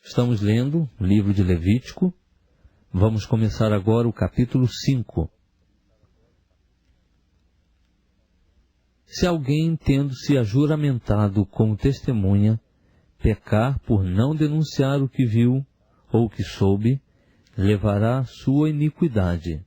Estamos lendo o livro de Levítico. Vamos começar agora o capítulo 5. Se alguém, tendo-se ajuramentado como testemunha, pecar por não denunciar o que viu ou o que soube, levará sua iniquidade.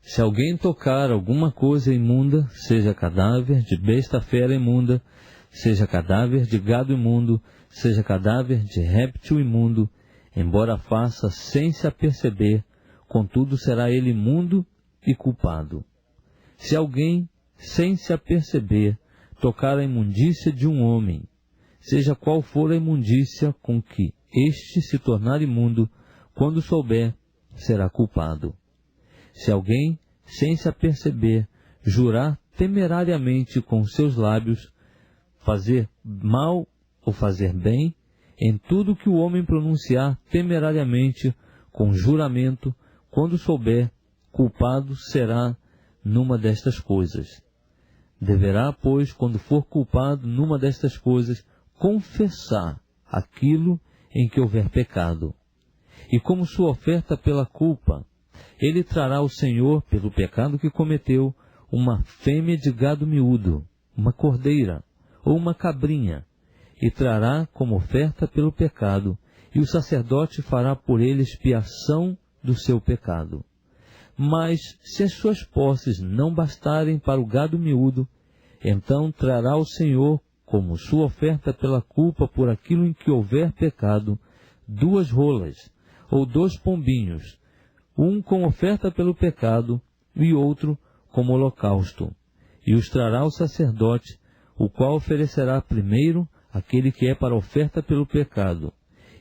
Se alguém tocar alguma coisa imunda, seja cadáver de besta fera imunda, seja cadáver de gado imundo, seja cadáver de réptil imundo, embora faça sem se aperceber, contudo será ele imundo e culpado. Se alguém, sem se aperceber, tocar a imundícia de um homem, seja qual for a imundícia com que este se tornar imundo, quando souber, será culpado. Se alguém, sem se aperceber, jurar temerariamente com seus lábios, fazer mal ou fazer bem, em tudo que o homem pronunciar temerariamente com juramento, quando souber, culpado será numa destas coisas. Deverá, pois, quando for culpado numa destas coisas, confessar aquilo em que houver pecado. E como sua oferta pela culpa, ele trará ao Senhor, pelo pecado que cometeu, uma fêmea de gado miúdo, uma cordeira ou uma cabrinha, e trará como oferta pelo pecado, e o sacerdote fará por ele expiação do seu pecado. Mas, se as suas posses não bastarem para o gado miúdo, então trará ao Senhor, como sua oferta pela culpa por aquilo em que houver pecado, 2 rolas, ou 2 pombinhos, um com oferta pelo pecado e outro como holocausto, e os trará ao sacerdote, o qual oferecerá primeiro aquele que é para oferta pelo pecado,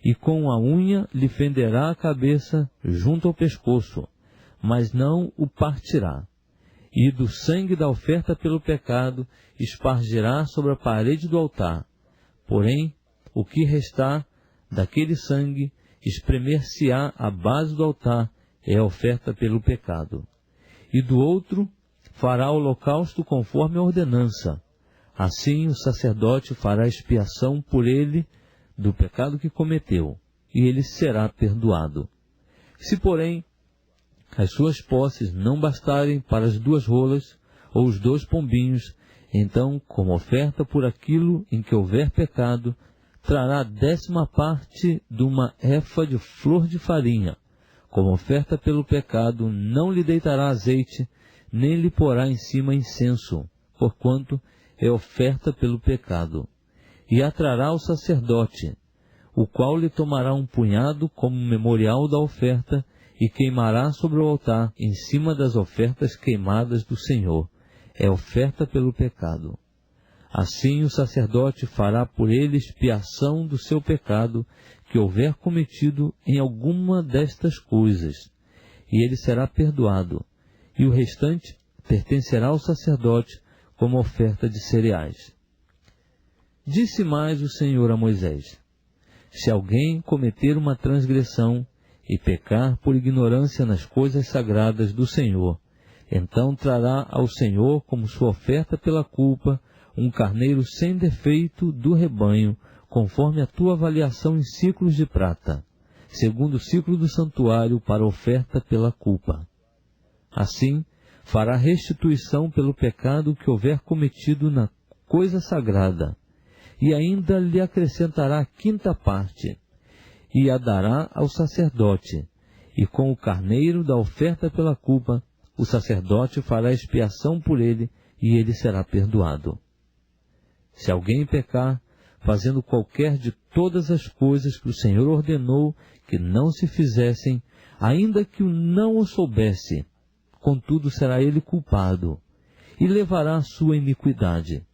e com a unha lhe fenderá a cabeça junto ao pescoço, mas não o partirá. E do sangue da oferta pelo pecado espargirá sobre a parede do altar. Porém, o que restar daquele sangue espremer-se-á à base do altar, é a oferta pelo pecado. E do outro fará holocausto conforme a ordenança. Assim o sacerdote fará expiação por ele do pecado que cometeu, e ele será perdoado. Se, porém, as suas posses não bastarem para as 2 rolas ou os 2 pombinhos, então, como oferta por aquilo em que houver pecado, trará a 10ª parte de uma efa de flor de farinha. Como oferta pelo pecado, não lhe deitará azeite, nem lhe porá em cima incenso, porquanto é oferta pelo pecado. E a trará ao sacerdote, o qual lhe tomará um punhado como memorial da oferta, e queimará sobre o altar, em cima das ofertas queimadas do Senhor. É oferta pelo pecado. Assim o sacerdote fará por ele expiação do seu pecado, que houver cometido em alguma destas coisas, e ele será perdoado, e o restante pertencerá ao sacerdote como oferta de cereais. Disse mais o Senhor a Moisés: se alguém cometer uma transgressão e pecar por ignorância nas coisas sagradas do Senhor, então trará ao Senhor como sua oferta pela culpa um carneiro sem defeito do rebanho, conforme a tua avaliação em ciclos de prata, segundo o ciclo do santuário para oferta pela culpa. Assim, fará restituição pelo pecado que houver cometido na coisa sagrada, e ainda lhe acrescentará a 5ª parte, e a dará ao sacerdote, e com o carneiro da oferta pela culpa, o sacerdote fará expiação por ele, e ele será perdoado. Se alguém pecar, fazendo qualquer de todas as coisas que o Senhor ordenou que não se fizessem, ainda que o não o soubesse, contudo será ele culpado, e levará a sua iniquidade.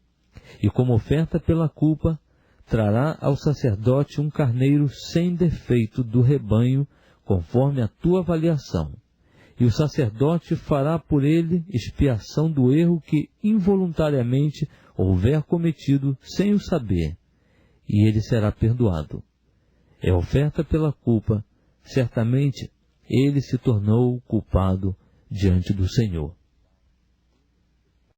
E como oferta pela culpa, trará ao sacerdote um carneiro sem defeito do rebanho, conforme a tua avaliação. E o sacerdote fará por ele expiação do erro que involuntariamente houver cometido sem o saber, e ele será perdoado. É oferta pela culpa, certamente ele se tornou culpado diante do Senhor.